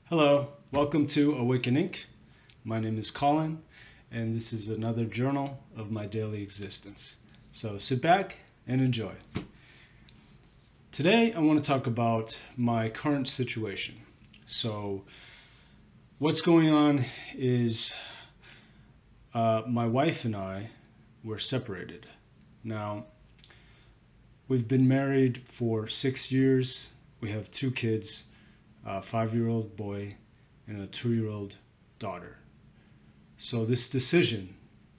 Hello, welcome to Awakening. My name is Colin, and this is another journal of my daily existence. So sit back and enjoy. Today, I want to talk about my current situation. So, what's going on is my wife and I were separated. Now, we've been married for 6 years. We have 2 kids, a 5-year-old boy and a 2-year-old daughter. So this decision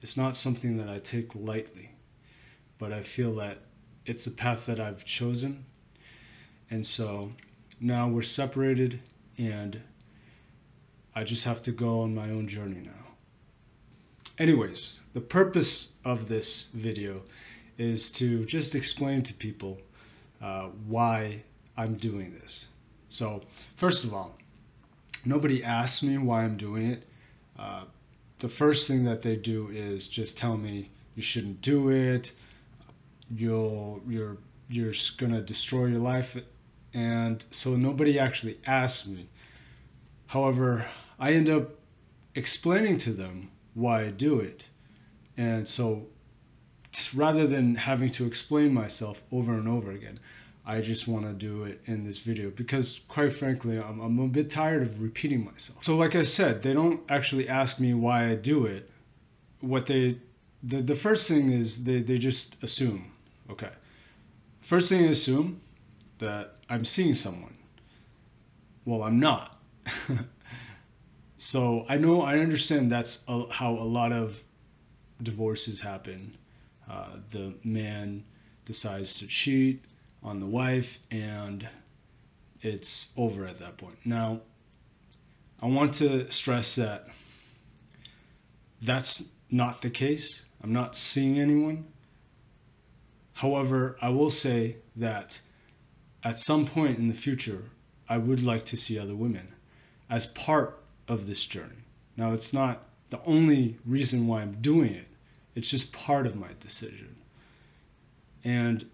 is not something that I take lightly, but I feel that it's the path that I've chosen. And so now we're separated and I just have to go on my own journey now. Anyways, the purpose of this video is to just explain to people why I'm doing this. So, first of all, nobody asks me why I'm doing it. The first thing that they do is just tell me you shouldn't do it. You're gonna destroy your life, and so nobody actually asks me. However, I end up explaining to them why I do it, and so rather than having to explain myself over and over again, I just want to do it in this video because, quite frankly, I'm a bit tired of repeating myself. So like I said, they don't actually ask me why I do it. What the first thing is they just assume. Okay. First thing they assume that I'm seeing someone. Well, I'm not. So I understand that's how a lot of divorces happen. The man decides to cheat on the wife and it's over at that point. Now, I want to stress that that's not the case. I'm not seeing anyone. However, I will say that at some point in the future, I would like to see other women as part of this journey. Now, it's not the only reason why I'm doing it. It's just part of my decision. And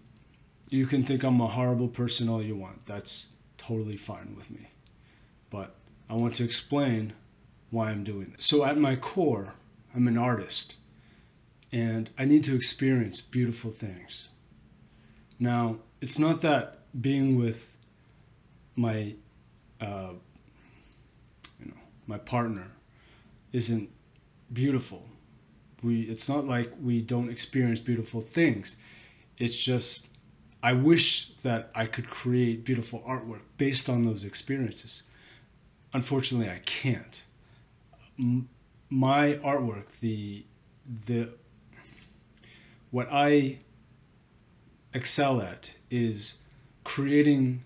you can think I'm a horrible person all you want. That's totally fine with me. But I want to explain why I'm doing this. So at my core, I'm an artist. And I need to experience beautiful things. Now, it's not that being with my, my partner isn't beautiful. It's not like we don't experience beautiful things. It's just I wish that I could create beautiful artwork based on those experiences. Unfortunately, I can't. My artwork, what I excel at is creating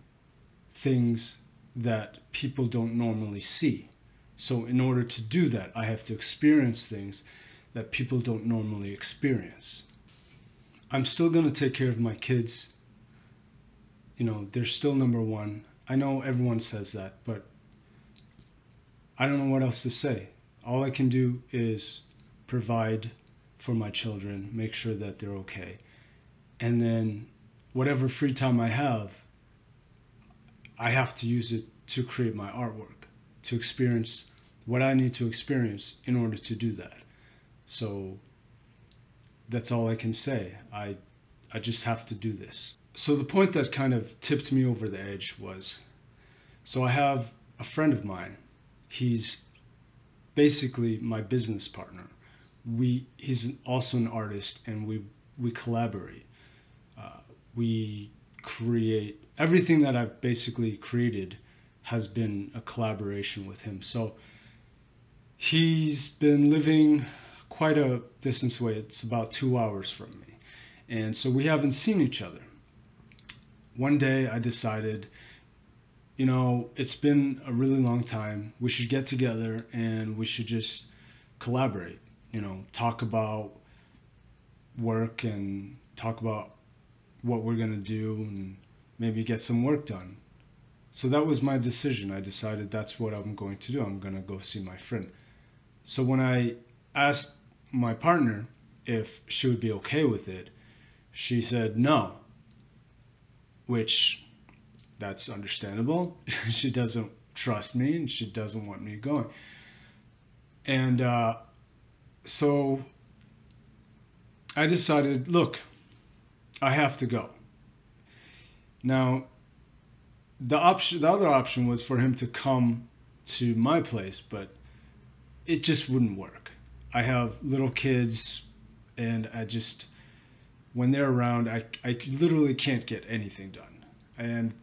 things that people don't normally see. So in order to do that, I have to experience things that people don't normally experience. I'm still going to take care of my kids. They're still number one. I know everyone says that, but I don't know what else to say. All I can do is provide for my children, make sure that they're okay. And then whatever free time I have to use it to create my artwork, to experience what I need to experience in order to do that. So that's all I can say. I just have to do this. So the point that kind of tipped me over the edge was, so I have a friend of mine. He's basically my business partner. He's also an artist, and we collaborate. We create everything that I've basically created has been a collaboration with him. So he's been living quite a distance away. It's about 2 hours from me, and so we haven't seen each other. One day I decided, it's been a really long time. We should get together and we should just collaborate, talk about work and talk about what we're going to do and maybe get some work done. So that was my decision. I decided that's what I'm going to do. I'm going to go see my friend. So when I asked my partner if she would be okay with it, she said no, which that's understandable. She doesn't trust me and she doesn't want me going. And so I decided, look, I have to go. Now, the other option was for him to come to my place, but it just wouldn't work. I have little kids, and when they're around, I literally can't get anything done, and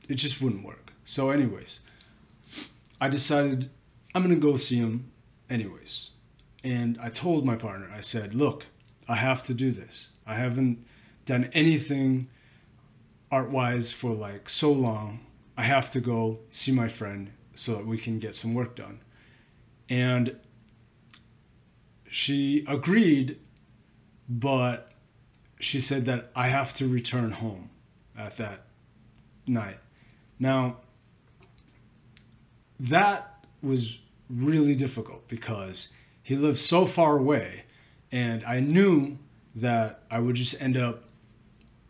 it just wouldn't work. So, anyways, I decided I'm gonna go see him, anyways, and I told my partner, I said, look, I have to do this. I haven't done anything art-wise for like so long. I have to go see my friend so that we can get some work done. And she agreed, but she said that I have to return home at that night. Now, that was really difficult because he lived so far away, and I knew that I would just end up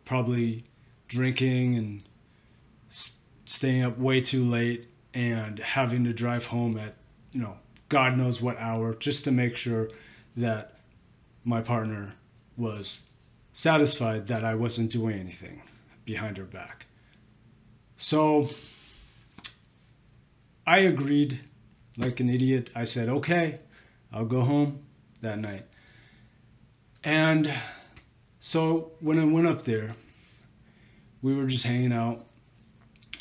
probably drinking and staying up way too late and having to drive home at, God knows what hour, just to make sure that my partner was satisfied that I wasn't doing anything behind her back. So I agreed like an idiot. I said, okay, I'll go home that night. And so when I went up there, we were just hanging out,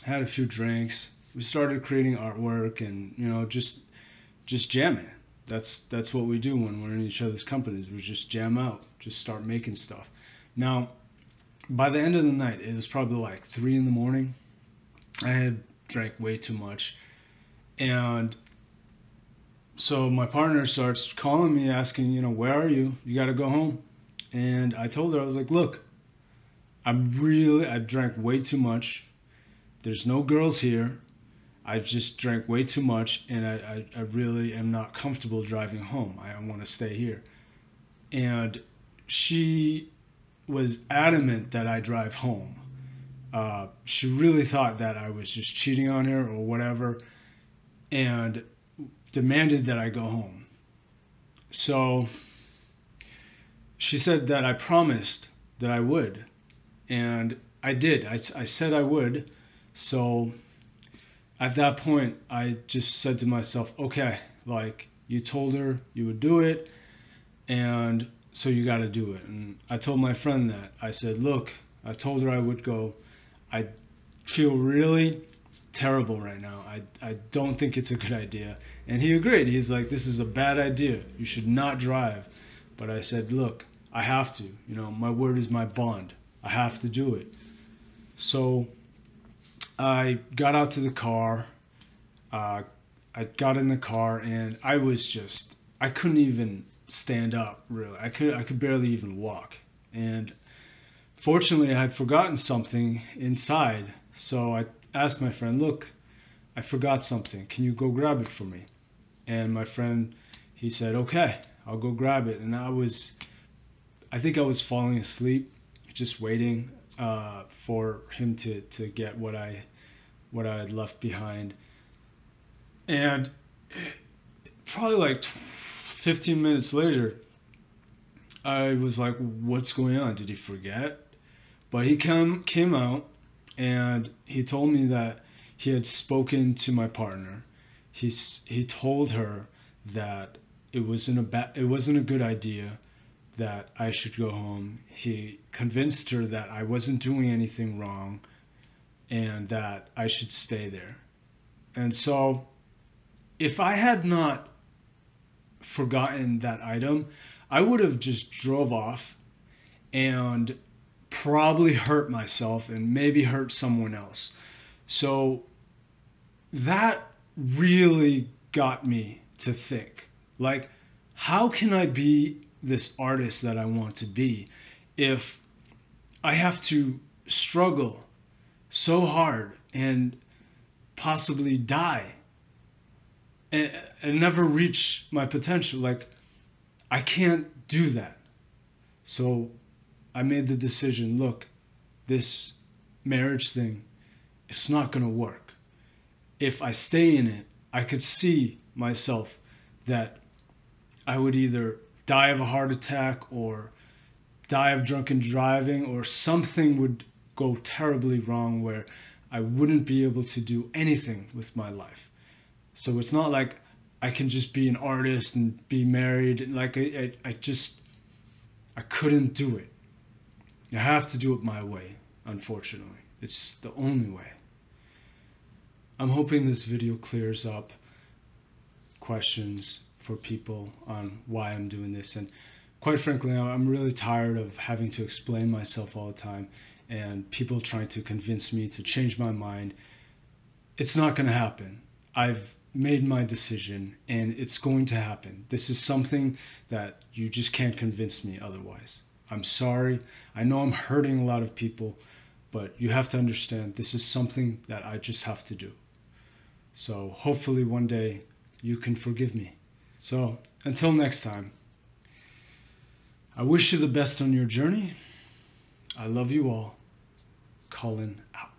had a few drinks. We started creating artwork and, just jamming. That's what we do when we're in each other's companies. We just jam out, just start making stuff. Now, by the end of the night, it was probably like 3 in the morning. I had drank way too much. And so my partner starts calling me, asking, where are you? You got to go home. And I told her, I was like, look, I drank way too much. There's no girls here. I just drank way too much, and I really am not comfortable driving home. I want to stay here. And she was adamant that I drive home. She really thought that I was just cheating on her or whatever, and demanded that I go home. So she said that I promised that I would, and I did. I said I would. So at that point, I just said to myself, okay, like, you told her you would do it, and so you got to do it. And I told my friend that. I said, look, I told her I would go. I feel really terrible right now. I don't think it's a good idea. And he agreed. He's like, this is a bad idea. You should not drive. But I said, look, I have to. My word is my bond. I have to do it. So I got out to the car. I got in the car, and I couldn't even stand up, really. I could barely even walk. And fortunately, I had forgotten something inside. So I asked my friend, look, I forgot something. Can you go grab it for me? And my friend, he said, okay, I'll go grab it. And I think I was falling asleep, just waiting for him to get what I had left behind. And probably like 15 minutes later, I was like, what's going on? Did he forget? But he came out, and he told me that he had spoken to my partner. He told her that it wasn't a good idea that I should go home. He convinced her that I wasn't doing anything wrong and that I should stay there. And so if I had not forgotten that item, I would have just drove off and probably hurt myself and maybe hurt someone else. So that really got me to think, like, how can I be this artist that I want to be if I have to struggle so hard and possibly die and never reach my potential? Like, I can't do that. So I made the decision, look, this marriage thing, it's not going to work. if I stay in it, I could see myself that I would either die of a heart attack or die of drunken driving, or something would go terribly wrong where I wouldn't be able to do anything with my life. So it's not like I can just be an artist and be married. Like I couldn't do it. I have to do it my way, unfortunately. It's the only way. I'm hoping this video clears up questions for people on why I'm doing this. And quite frankly, I'm really tired of having to explain myself all the time and people trying to convince me to change my mind. It's not going to happen. I've made my decision and it's going to happen. This is something that you just can't convince me otherwise. I'm sorry. I know I'm hurting a lot of people, but you have to understand this is something that I just have to do. So hopefully one day you can forgive me. So until next time, I wish you the best on your journey. I love you all. Colin out.